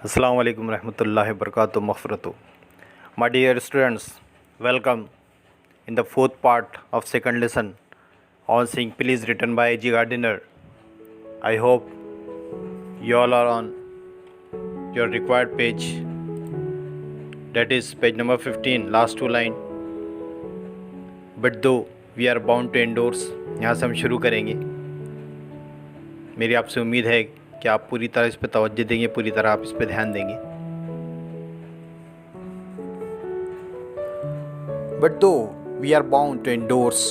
Assalamu alaikum rahmatullahi wabarakatuh maghfiratuh. My dear students, welcome in the fourth part of second lesson on Sing Please written by A.G. Gardiner. I hope you all are on your required page, that is page number 15, last two line. But though we are bound to endorse, यहाँ से हम शुरू करेंगे. मेरी आपसे उम्मीद है कि आप पूरी तरह इस पर तवज्जो देंगे, पूरी तरह आप इस पर ध्यान देंगे. But though we are bound to endorse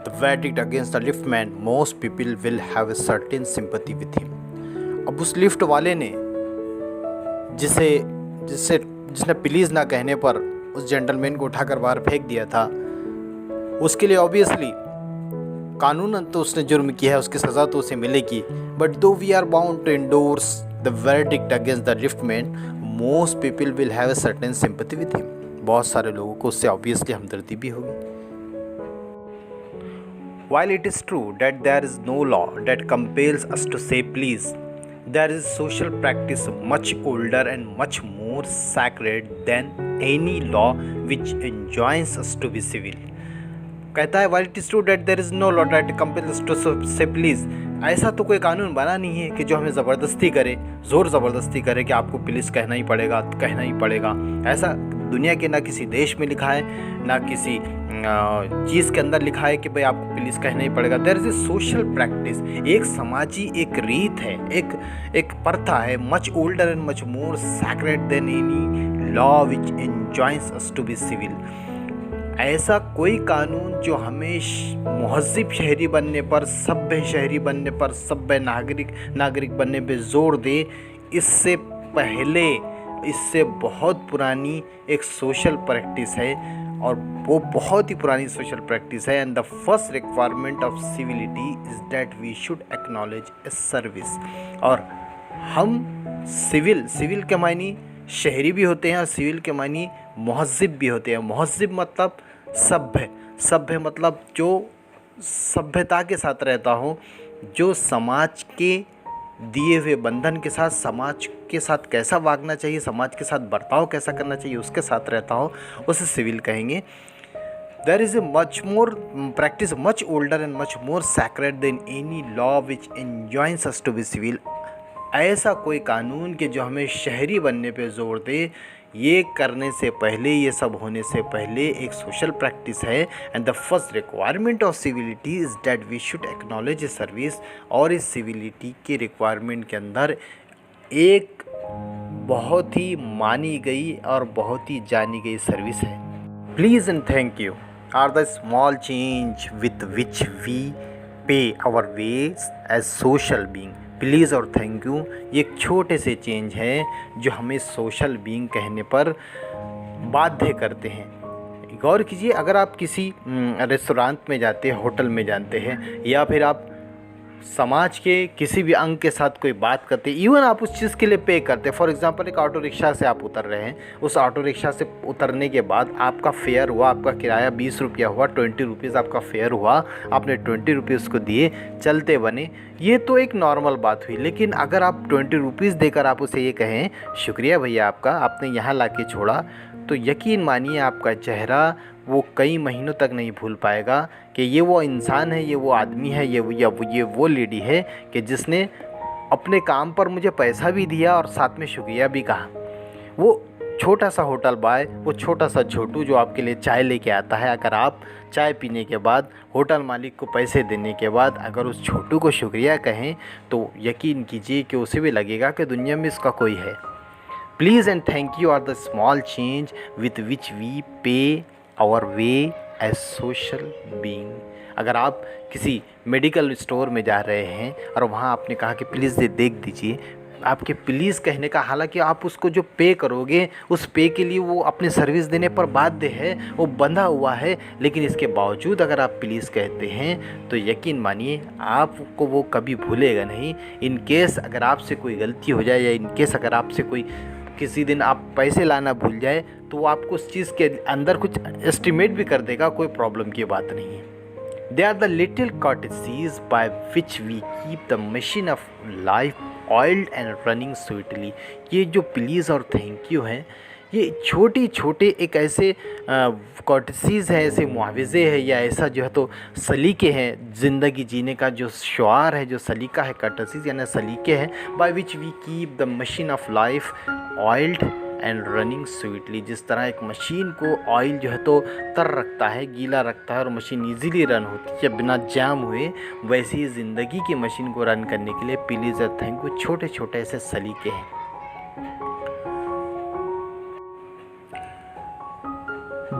the verdict against the liftman, most people will have a certain sympathy with him. अब उस लिफ्ट वाले ने जिसने प्लीज़ ना कहने पर उस जेंटलमैन को उठाकर बाहर फेंक दिया था, उसके लिए ऑब्वियसली कानूनन तो उसने जुर्म किया है, उसकी सज़ा तो उसे मिलेगी. But though we are bound to endorse the verdict against the liftman, most people will have a certain sympathy with him. बहुत सारे लोगों को उससे ऑब्वियसली हमदर्दी भी होगी. While it is true that there is no law that compels us to say please, there is social practice much older and much more sacred than any law which enjoins us to be civil. कहता है while it is true that there is no law that compels us to say please, ऐसा तो कोई कानून बना नहीं है कि जो हमें ज़बरदस्ती करे, ज़ोर ज़बरदस्ती करे कि आपको प्लीज़ कहना ही पड़ेगा. ऐसा दुनिया के ना किसी देश में लिखा है, ना किसी चीज़ के अंदर लिखा है कि भाई आपको प्लीज़ कहना ही पड़ेगा. There is a social practice, एक समाजी एक रीत है, एक प्रथा है, much older and much more sacred than any law which enjoins us to be civil. ऐसा कोई कानून जो हमें मुहज़्ज़िब शहरी बनने पर, सभ्य शहरी बनने पर, सभ्य नागरिक बनने पे जोर दे, इससे पहले इससे बहुत पुरानी एक सोशल प्रैक्टिस है, और वो बहुत ही पुरानी सोशल प्रैक्टिस है. And the first requirement of civility is that we should acknowledge a service. और हम सिविल के मायने शहरी भी होते हैं और सिविल के मायने मुहज़्ज़िब भी होते हैं. मुहज़्ज़िब मतलब सभ्य मतलब जो सभ्यता के साथ रहता हो, जो समाज के दिए हुए बंधन के साथ, समाज के साथ कैसा भागना चाहिए, समाज के साथ बर्ताव कैसा करना चाहिए, उसके साथ रहता हो, उसे सिविल कहेंगे. There is a much more practice much older and much more sacred than any law which enjoins us to be civil. ऐसा कोई कानून के जो हमें शहरी बनने पे जोर दे, ये करने से पहले, ये सब होने से पहले एक सोशल प्रैक्टिस है. And the first requirement of civility is that we should acknowledge a service. और इस सिविलिटी के रिक्वायरमेंट के अंदर एक बहुत ही मानी गई और बहुत ही जानी गई सर्विस है. Please and thank you are the small change with which we pay our wage as social being. Please और थैंक यू ये एक छोटे से चेंज हैं जो हमें सोशल बीइंग कहने पर बाध्य करते हैं. गौर कीजिए, अगर आप किसी रेस्टोरेंट में जाते हैं, होटल में जाते हैं, या फिर आप समाज के किसी भी अंग के साथ कोई बात करते हैं, इवन आप उस चीज़ के लिए पे करते हैं. फॉर एग्जांपल, एक ऑटो रिक्शा से आप उतर रहे हैं, उस ऑटो रिक्शा से उतरने के बाद आपका फेयर हुआ, आपका किराया 20 रुपया हुआ, 20 रुपीज़ आपका फेयर हुआ, आपने 20 रुपीज़ को दिए, चलते बने. ये तो एक नॉर्मल बात हुई. लेकिन अगर आप 20 रुपीज़ देकर आप उसे ये कहें शुक्रिया भैया आपका, आपने यहाँ ला के छोड़ा, तो यकीन मानिए आपका चेहरा वो कई महीनों तक नहीं भूल पाएगा कि ये वो इंसान है, ये वो आदमी है, ये वो लेडी है कि जिसने अपने काम पर मुझे पैसा भी दिया और साथ में शुक्रिया भी कहा. वो छोटा सा होटल बॉय, वो छोटा सा छोटू जो आपके लिए चाय लेके आता है, अगर आप चाय पीने के बाद, होटल मालिक को पैसे देने के बाद अगर उस छोटू को शुक्रिया कहें, तो यकीन कीजिए कि उसे भी लगेगा कि दुनिया में इसका कोई है. Please and thank you are the small change with which we pay our way as social being. अगर आप किसी मेडिकल स्टोर में जा रहे हैं और वहाँ आपने कहा कि प्लीज़ देख दीजिए, आपके प्लीज़ कहने का, हालांकि आप उसको जो पे करोगे उस पे के लिए वो अपनी सर्विस देने पर बाध्य है, वो बंधा हुआ है, लेकिन इसके बावजूद अगर आप प्लीज़ कहते हैं तो यकीन मानिए आपको वो कभी भूलेगा नहीं. इन केस अगर आपसे कोई गलती हो जाए, या इन केस अगर आपसे कोई किसी दिन आप पैसे लाना भूल जाए, तो वो आपको उस चीज़ के अंदर कुछ एस्टिमेट भी कर देगा, कोई प्रॉब्लम की बात नहीं है. They are the little courtesies by which we keep the machine of life oiled and running sweetly. ये जो प्लीज़ और थैंक यू हैं, ये छोटे छोटे एक ऐसे कॉर्टसीज़ है, ऐसे मुआवज़े है, या ऐसा जो है तो सलीके हैं ज़िंदगी जीने का, जो शुआर है, जो सलीका है, कॉर्टसीज़ यानी सलीके हैं, by which we keep the machine of life oiled and running sweetly. जिस तरह एक मशीन को ऑयल जो है तो तर रखता है, गीला रखता है और मशीन इजीली रन होती है बिना जाम हुए, वैसे ही ज़िंदगी की मशीन को रन करने के लिए प्लीज़ और थैंक यू छोटे छोटे ऐसे सलीके हैं।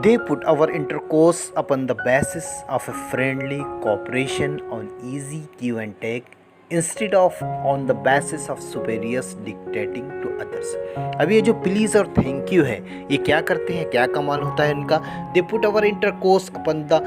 They put our intercourse upon the basis of a friendly cooperation on easy give and take instead of on the basis of superiors dictating to others। अब ये जो प्लीज़ और थैंक यू है, ये क्या करते हैं, क्या कमाल होता है इनका। They put our intercourse upon the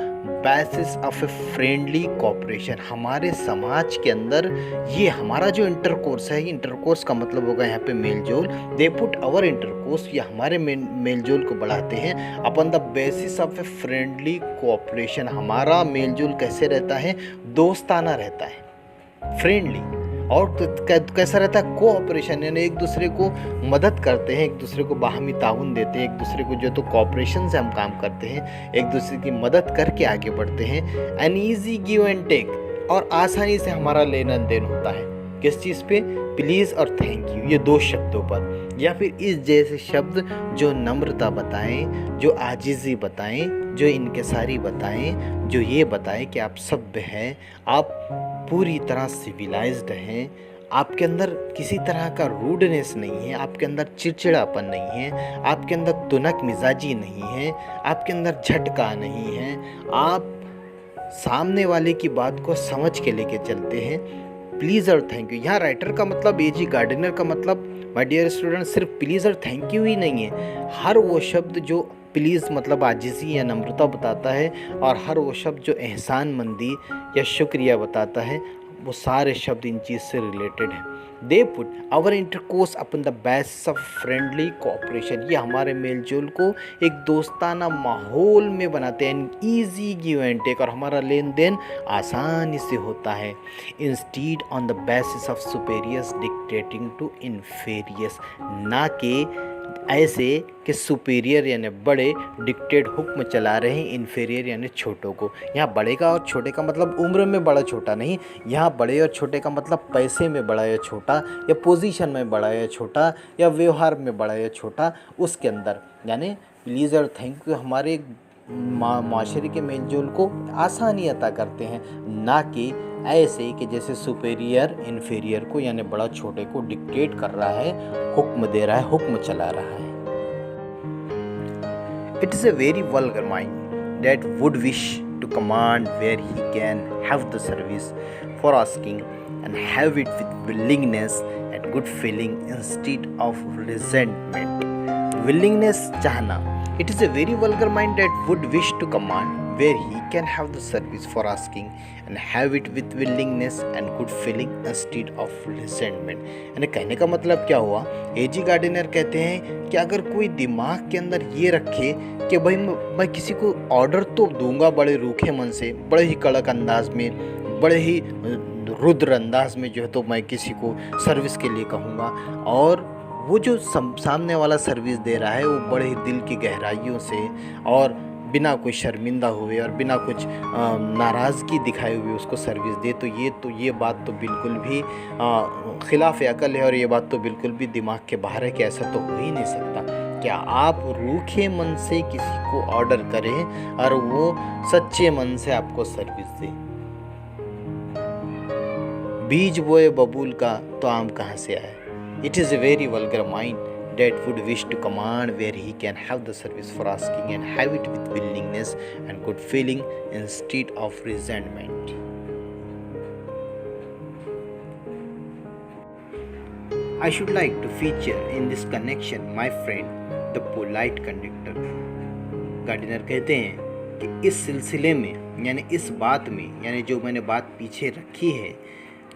basis of a friendly cooperation। हमारे समाज के अंदर ये हमारा जो इंटरकोर्स है, इंटरकोर्स का मतलब होगा यहाँ पे मेलजोल। They put our intercourse, ये हमारे मेलजोल को बढ़ाते हैं upon the basis of a friendly cooperation। हमारा मेलजोल कैसे रहता है, दोस्ताना रहता है, फ्रेंडली, और कैसा रहता है, कोऑपरेशन, यानी एक दूसरे को मदद करते हैं, एक दूसरे को बाहमी ताउन देते हैं, एक दूसरे को जो तो कोऑपरेशन से हम काम करते हैं, एक दूसरे की मदद करके आगे बढ़ते हैं। An easy give and take, और आसानी से हमारा लेना देन होता है किस चीज़ पे, प्लीज़ और थैंक यू, ये दो शब्दों पर, या फिर इस जैसे शब्द जो नम्रता बताएं, जो आजिज़ी बताएं, जो इनकिसारी बताएं, जो ये बताएं कि आप सभ्य हैं, आप पूरी तरह सिविलाइज्ड हैं, आपके अंदर किसी तरह का रूडनेस नहीं है, आपके अंदर चिड़चिड़ापन नहीं है, आपके अंदर तुनक मिजाजी नहीं है, आपके अंदर झटका नहीं है, आप सामने वाले की बात को समझ के लेके चलते हैं। प्लीज़ और थैंक यू, यहाँ राइटर का मतलब, एजी गार्डनर का मतलब माय डियर स्टूडेंट सिर्फ प्लीज़ और थैंक यू ही नहीं है, हर वो शब्द जो प्लीज़ मतलब आजिज़ी या नम्रता बताता है, और हर वो शब्द जो एहसान मंदी या शुक्रिया बताता है, वो सारे शब्द इन चीज़ से रिलेटेड हैं। They put our intercourse upon the basis of friendly cooperation, ये हमारे मेलजोल को एक दोस्ताना माहौल में बनाते हैं, ईजी गिव एंड टेक, और हमारा लेन देन आसानी से होता है। Instead on the basis of superiors dictating to inferiors, ना कि ऐसे कि सुपीरियर यानी बड़े डिक्टेट हुक्म चला रहे हैं इन्फीरियर यानी छोटों को। यहाँ बड़े का और छोटे का मतलब उम्र में बड़ा छोटा नहीं, यहाँ बड़े और छोटे का मतलब पैसे में बड़ा या छोटा, या पोजीशन में बड़ा या छोटा, या व्यवहार में बड़ा या छोटा, उसके अंदर। यानी प्लीज़ और थैंक यू हमारे माशरे के मेलजोल को आसानी अता करते हैं, ना कि ऐसे कि जैसे सुपेरियर इन्फीरियर को यानी बड़ा छोटे को डिक्टेट कर रहा है, हुक्म दे रहा है, हुक्म चला रहा है। It is a very vulgar mind that would wish to command where he can have the service for asking and have it with willingness and good feeling instead of resentment. Willingness चाहना। It is a very vulgar mind that would wish to command where he can have the service for asking and have it with willingness and good feeling instead of resentment। यानी कहने का मतलब क्या हुआ, एजी gardener कहते हैं कि अगर कोई दिमाग के अंदर ये रखे कि भाई मैं किसी को ऑर्डर तो दूंगा बड़े रूखे मन से, बड़े ही कड़क अंदाज में, बड़े ही रुद्र अंदाज में जो है तो मैं किसी को सर्विस के लिए कहूँगा, और वो जो सामने वाला सर्विस दे रहा है वो बड़े ही दिल की गहराइयों से और बिना कोई शर्मिंदा हुए और बिना कुछ नाराज़गी दिखाए हुए उसको सर्विस दे, तो ये बात तो बिल्कुल भी खिलाफ अकल है, और ये बात तो बिल्कुल भी दिमाग के बाहर है कि ऐसा तो हो ही नहीं सकता। क्या आप रूखे मन से किसी को ऑर्डर करें और वो सच्चे मन से आपको सर्विस दे? बीज बोए बबूल का तो आम कहाँ से आया? It is a very vulgar mind that would wish to command where he can have the service for asking and have it with willingness and good feeling instead of resentment. I should like to feature in this connection my friend the polite conductor. Gardiner कहते हैं कि इस सिलसिले में यानी इस बात में, यानी जो मैंने बात पीछे रखी है,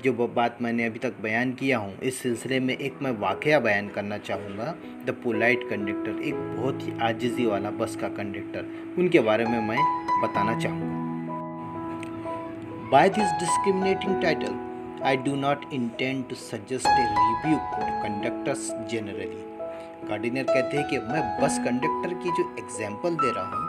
जो बात मैंने अभी तक बयान किया हूँ, इस सिलसिले में एक मैं वाक़या बयान करना चाहूँगा। द पोलाइट कंडक्टर, एक बहुत ही आजिज़ी वाला बस का कंडक्टर, उनके बारे में मैं बताना चाहूँगा। By this discriminating title I do not intend to suggest a rebuke to conductors generally. Gardiner कहते हैं कि मैं बस कंडक्टर की जो एग्जाम्पल दे रहा हूँ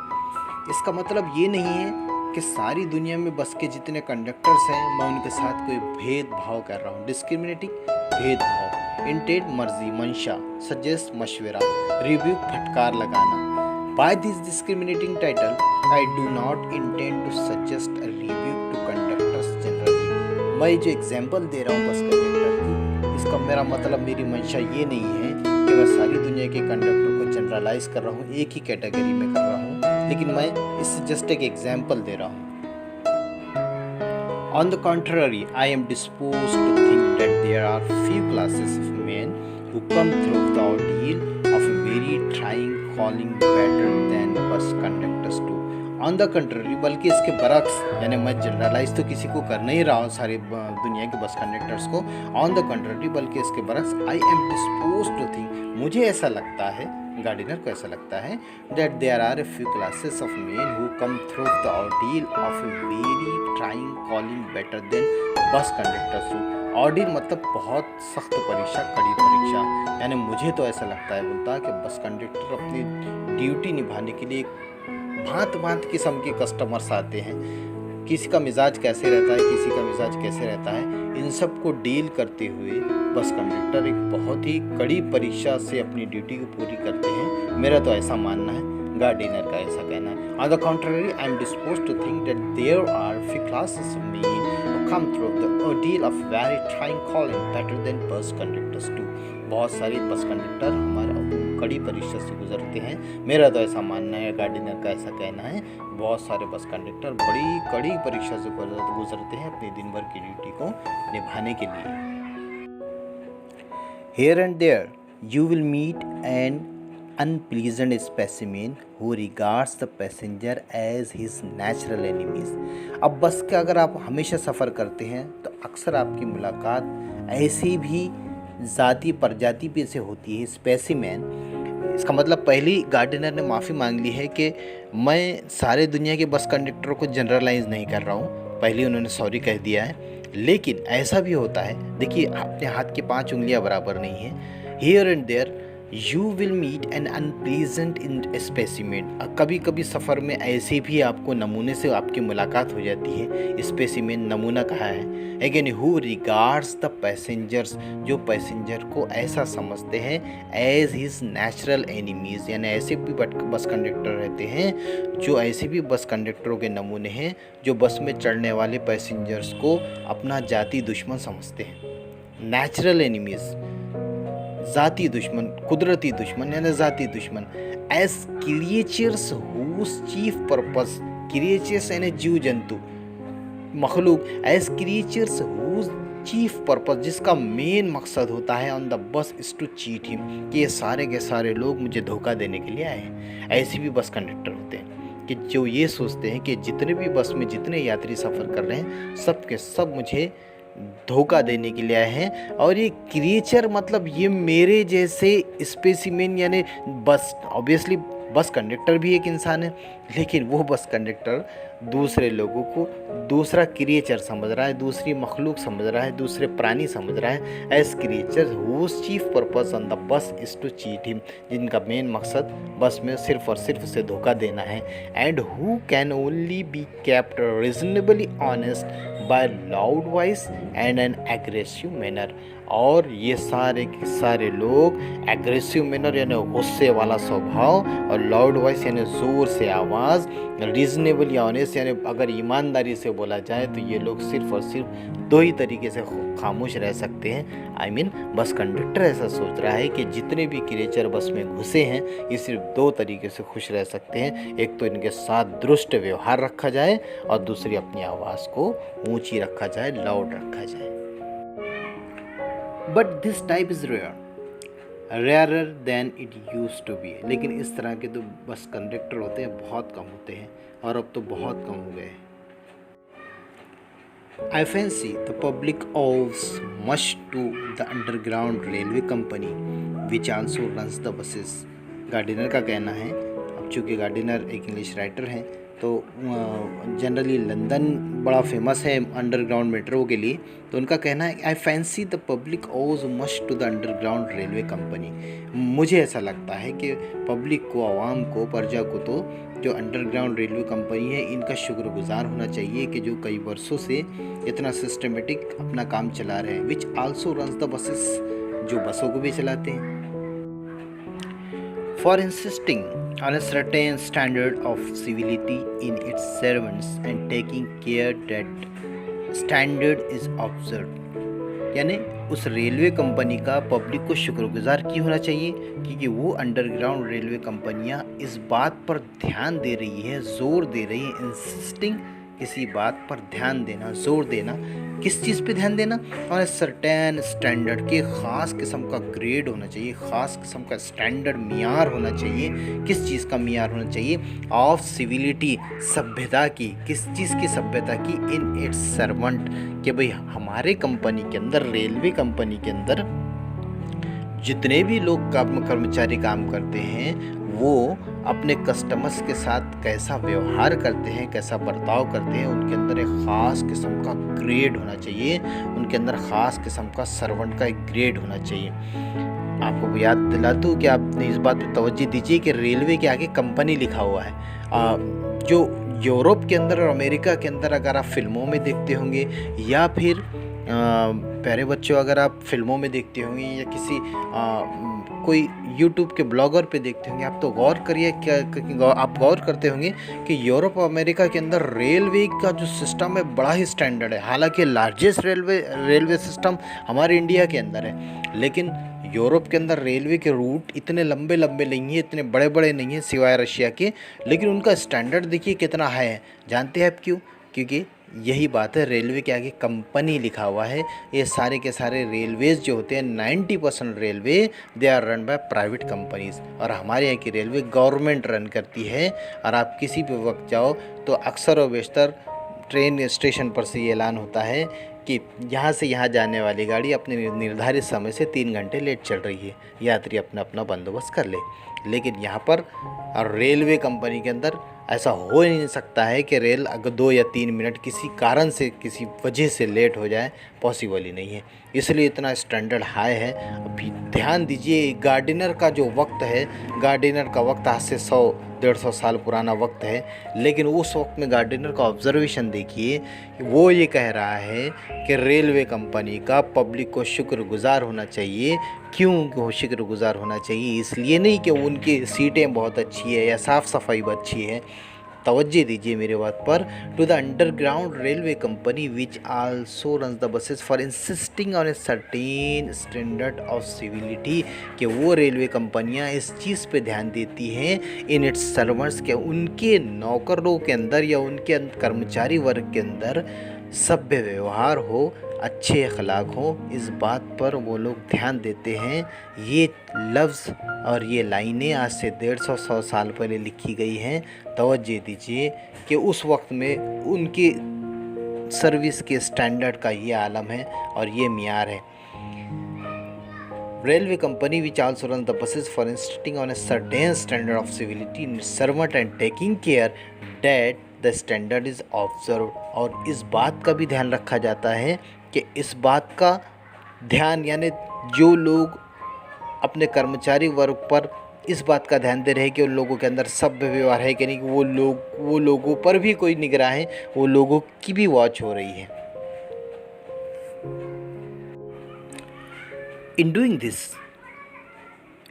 इसका मतलब ये नहीं है कि सारी दुनिया में बस के जितने कंडक्टर्स हैं मैं उनके साथ कोई भेदभाव कर रहा हूँ। डिस्क्रिमिनेटिंग भेदभाव, इंटेंट मर्जी मंशा, सजेस्ट मशवरा, रिव्यू फटकार लगाना। By this discriminating title, I do not intend to suggest a rebuke to conductors generally. मैं जो एग्जाम्पल दे रहा हूँ बस कंडक्टर की, इसका मेरा मतलब, मेरी मंशा ये नहीं है कि मैं सारी दुनिया के कंडक्टर को जनरलाइज कर रहा हूँ, एक ही कैटेगरी में कर रहा हूँ, लेकिन मैं इससे जस्ट एक एग्जाम्पल दे रहा हूँ। On the contrary, I am disposed to think that there are few classes of men who come through the ordeal of a very trying calling better than bus conductors do. On the contrary, बल्कि इसके बरक्स, यानी मैं generalise तो किसी को कर नहीं रहा हूँ सारी दुनिया के बस कंडक्टर्स को। On the contrary, बल्कि इसके बरक्स, I am disposed to think, मुझे ऐसा लगता है, गार्डिनर को ऐसा लगता है, that there are a few classes of men who come through the ordeal of a very trying calling better than bus conductors do. ऑर्डिल मतलब बहुत सख्त परीक्षा, कड़ी परीक्षा, यानी मुझे तो ऐसा लगता है, बोलता है कि बस कंडक्टर अपनी ड्यूटी निभाने के लिए भांत भांत किस्म के कस्टमर्स आते हैं। किसी का मिजाज कैसे रहता है, किसी का मिजाज कैसे रहता है, इन सब को डील करते हुए बस कंडक्टर एक बहुत ही कड़ी परीक्षा से अपनी ड्यूटी को पूरी करते हैं। मेरा तो ऐसा मानना है, गार्डिनर का ऐसा कहना है। On the contrary, I am disposed to think that there are few classes of men who come through the ordeal of very trying calling better than bus conductors do. बहुत सारे बस कंडक्टर हमारा कड़ी परीक्षा से गुजरते हैं। मेरा तो ऐसा मानना है, गार्डिनर का ऐसा कहना है, बहुत सारे बस कंडक्टर बड़ी कड़ी परीक्षा से गुजरते हैं अपनी दिन भर की ड्यूटी को निभाने के लिए। Here and there, you will meet an unpleasant specimen who regards the passenger as his natural enemies. अब बस का अगर आप हमेशा सफ़र करते हैं तो अक्सर आपकी मुलाकात ऐसी भी ज़ाती प्रजाति पे से होती है, स्पेसिमेन। इसका मतलब पहली गार्डिनर ने माफ़ी मांग ली है कि मैं सारे दुनिया के बस कंडक्टरों को जनरलाइज नहीं कर रहा हूँ, पहले उन्होंने सॉरी कह दिया है। लेकिन ऐसा भी होता है, देखिए अपने हाथ की 5 उंगलियां बराबर नहीं हैं। Here and there you will meet an unpleasant in specimen. कभी कभी सफ़र में ऐसे भी आपको नमूने से आपकी मुलाकात हो जाती है। स्पेसिमेन नमूना कहा है। Again, who regards the passengers, जो पैसेंजर को ऐसा समझते हैं एज हिज नेचुरल एनिमीज़, यानी ऐसे भी बस कंडक्टर रहते हैं जो ऐसे भी बस कंडक्टरों के नमूने हैं जो बस में चढ़ने वाले पैसेंजर्स को अपना जाती दुश्मन समझते हैं। नेचुरल एनिमीज़, ज़ाती दुश्मन, कुदरती दुश्मन यानी ज़ाती दुश्मन। As creatures whose chief purpose, creatures यानी जीव जंतु, मखलूक, as creatures whose chief purpose, जिसका मेन मकसद होता है on the bus is to cheat him, कि ये सारे के सारे लोग मुझे धोखा देने के लिए आए हैं। ऐसे भी बस कंडक्टर होते हैं कि जो ये सोचते हैं कि जितने भी बस में जितने यात्री सफ़र कर रहे हैं सब के सब मुझे धोखा देने के लिए आए हैं। और ये क्रिएचर मतलब ये मेरे जैसे स्पेसिमेन, यानी बस ऑब्वियसली बस कंडक्टर भी एक इंसान है, लेकिन वो बस कंडक्टर दूसरे लोगों को दूसरा क्रिएचर समझ रहा है, दूसरी मखलूक समझ रहा है, दूसरे प्राणी समझ रहा है। As creature whose chief purpose on the bus is to cheat him, जिनका मेन मकसद बस में सिर्फ और सिर्फ उसे धोखा देना है। And who can only be kept reasonably honest by loud voice and an aggressive manner. और ये सारे के सारे लोग एग्रेसिव मैनर यानी गुस्से वाला स्वभाव, और लाउड वॉइस यानी ज़ोर से आवाज़, रीजनेबली ऑनेस्ट यानी अगर ईमानदारी से बोला जाए तो ये लोग सिर्फ और सिर्फ 2 ही तरीके से खामोश रह सकते हैं। आई मीन बस कंडक्टर ऐसा सोच रहा है कि जितने भी क्रिएचर बस में घुसे हैं ये सिर्फ 2 तरीके से खुश रह सकते हैं। एक तो इनके साथ दुरुस्त व्यवहार रखा जाए और दूसरी अपनी आवाज़ को ऊंची रखा जाए, लाउड रखा जाए। But this type is rare than it used to be. लेकिन इस तरह के तो बस कंडक्टर होते हैं बहुत कम होते हैं, और अब तो बहुत कम हो गए। I fancy the public owes much to the underground railway company which also runs the buses. Gardiner का कहना है, अब चूँकि गार्डिनर एक इंग्लिश राइटर हैं, तो जनरली लंदन बड़ा फेमस है अंडरग्राउंड मेट्रो के लिए। तो उनका कहना है I fancy the public owes much to the underground railway company. मुझे ऐसा लगता है कि पब्लिक को, आवाम को, प्रजा को तो जो अंडरग्राउंड रेलवे कंपनी है इनका शुक्रगुजार होना चाहिए कि जो कई वर्षों से इतना सिस्टमेटिक अपना काम चला रहे हैं। विच आल्सो रन्स द बसेस, जो बसों को भी चलाते हैं। For insisting on a certain standard of civility in its servants and taking care that standard is observed। यानी उस रेलवे कंपनी का पब्लिक को शुक्रगुजार क्यों होना चाहिए, क्योंकि वो अंडरग्राउंड रेलवे कंपनियां इस बात पर ध्यान दे रही है, जोर दे रही है। इंसिस्टिंग, किसी बात पर ध्यान देना, जोर देना। किस चीज़ पे ध्यान देना? और सर्टेन स्टैंडर्ड के ख़ास किस्म का ग्रेड होना चाहिए, ख़ास किस्म का स्टैंडर्ड मियार होना चाहिए। किस चीज़ का मियार होना चाहिए? ऑफ सिविलिटी, सभ्यता की। किस चीज़ की सभ्यता की? इन इट्स सर्वेंट, कि भाई हमारे कंपनी के अंदर, रेलवे कंपनी के अंदर जितने भी लोग कर्मचारी काम करते हैं वो अपने कस्टमर्स के साथ कैसा व्यवहार करते हैं, कैसा बर्ताव करते हैं। उनके अंदर एक ख़ास किस्म का ग्रेड होना चाहिए, उनके अंदर ख़ास किस्म का सर्वेंट का एक ग्रेड होना चाहिए। आपको याद दिला दूँ कि आपने इस बात पे तवज्जो दीजिए कि रेलवे के आगे कंपनी लिखा हुआ है। जो यूरोप के अंदर और अमेरिका के अंदर अगर आप फिल्मों में देखते होंगे, या फिर प्यारे बच्चों अगर आप फिल्मों में देखते होंगे, या किसी कोई यूट्यूब के ब्लॉगर पे देखते होंगे, आप तो गौर करिए, आप गौर करते होंगे कि यूरोप और अमेरिका के अंदर रेलवे का जो सिस्टम है बड़ा ही स्टैंडर्ड है। हालांकि लार्जेस्ट रेलवे सिस्टम हमारे इंडिया के अंदर है, लेकिन यूरोप के अंदर रेलवे के रूट इतने लंबे लंबे नहीं हैं, इतने बड़े बड़े नहीं हैं सिवाय रशिया के, लेकिन उनका स्टैंडर्ड देखिए कितना हाई है। जानते हैं आप क्यों? क्योंकि यही बात है, रेलवे के आगे कंपनी लिखा हुआ है। ये सारे के सारे रेलवेज़ जो होते हैं 90% railway they are run by private companies, और हमारे यहाँ की रेलवे गवर्नमेंट रन करती है। और आप किसी भी वक्त जाओ तो अक्सर और बेशतर ट्रेन स्टेशन पर से ये ऐलान होता है कि यहाँ से यहाँ जाने वाली गाड़ी अपने निर्धारित समय से 3 घंटे लेट चल रही है, यात्री अपना अपना बंदोबस्त कर ले। लेकिन यहाँ पर और रेलवे कंपनी के अंदर ऐसा हो ही नहीं सकता है कि रेल अगर 2 या 3 मिनट किसी कारण से, किसी वजह से लेट हो जाए, पॉसिबल ही नहीं है। इसलिए इतना स्टैंडर्ड हाई है। अभी ध्यान दीजिए, गार्डिनर का जो वक्त है, गार्डिनर का वक्त आज से 100-150 साल पुराना वक्त है, लेकिन उस वक्त में गार्डिनर का ऑब्जर्वेशन देखिए, वो ये कह रहा है कि रेलवे कंपनी का पब्लिक को शुक्रगुजार होना चाहिए। क्यों वो शुक्रगुजार होना चाहिए? इसलिए नहीं कि उनकी सीटें बहुत अच्छी है या साफ़ सफाई बहुत अच्छी है। तवज्जो दीजिए मेरे बात पर। To the underground railway company which also runs the buses for insisting on a certain standard of civility, कि वो रेलवे कंपनियां इस चीज़ पे ध्यान देती हैं इन इट्स सर्वेंट्स, के उनके नौकरों के अंदर या उनके कर्मचारी वर्ग के अंदर सभ्य व्यवहार हो, अच्छे अखलाक हो। इस बात पर वो लोग ध्यान देते हैं। ये लफ्ज़ और ये लाइनें आज से 150-100 साल पहले लिखी गई हैं। तवज्जो दीजिए कि उस वक्त में उनकी सर्विस के स्टैंडर्ड का ये आलम है और ये मियार है। Railway company which also run the buses for instinct on a certain standard of civility in servant and taking care that the standard is observe. और इस बात का भी ध्यान रखा जाता है कि इस बात का ध्यान, यानी जो लोग अपने कर्मचारी वर्ग पर इस बात का ध्यान दे रहे हैं कि उन लोगों के अंदर सभ्य व्यवहार है कि नहीं, वो लोगों पर भी कोई निगरान है, वो लोगों की भी वॉच हो रही है। In doing this,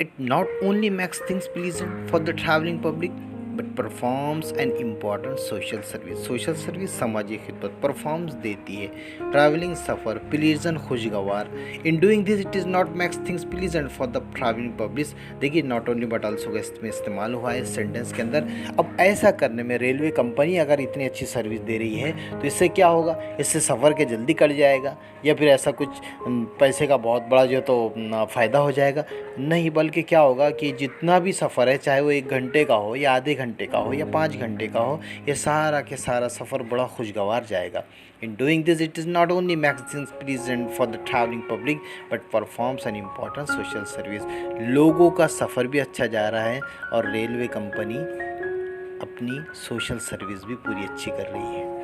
it not only makes things pleasant for the traveling public but performs an important social service। Social service, समाजी खिदमत परफॉर्म्स देती है। ट्रैवलिंग सफ़र प्लीजेंट, खुशगवार। In doing this it is not makes things pleasant for the travelling public. देखिए, not only but also का इसमें इस्तेमाल हुआ है इस सेंटेंस के अंदर। अब ऐसा करने में रेलवे कंपनी अगर इतनी अच्छी सर्विस दे रही है तो इससे क्या होगा? इससे सफ़र के जल्दी कट जाएगा, या फिर ऐसा कुछ पैसे का बहुत बड़ा जो तो फ़ायदा हो जाएगा? नहीं, बल्कि क्या होगा कि जितना भी सफ़र है, चाहे वो 1 घंटे का हो या आधे घंटे का हो या 5 घंटे का हो, ये सारा के सारा सफ़र बड़ा खुशगवार जाएगा। इन doing this it is not only makes things pleasant for the travelling public but performs an important social service. लोगों का सफ़र भी अच्छा जा रहा है और रेलवे कंपनी अपनी सोशल सर्विस भी पूरी अच्छी कर रही है।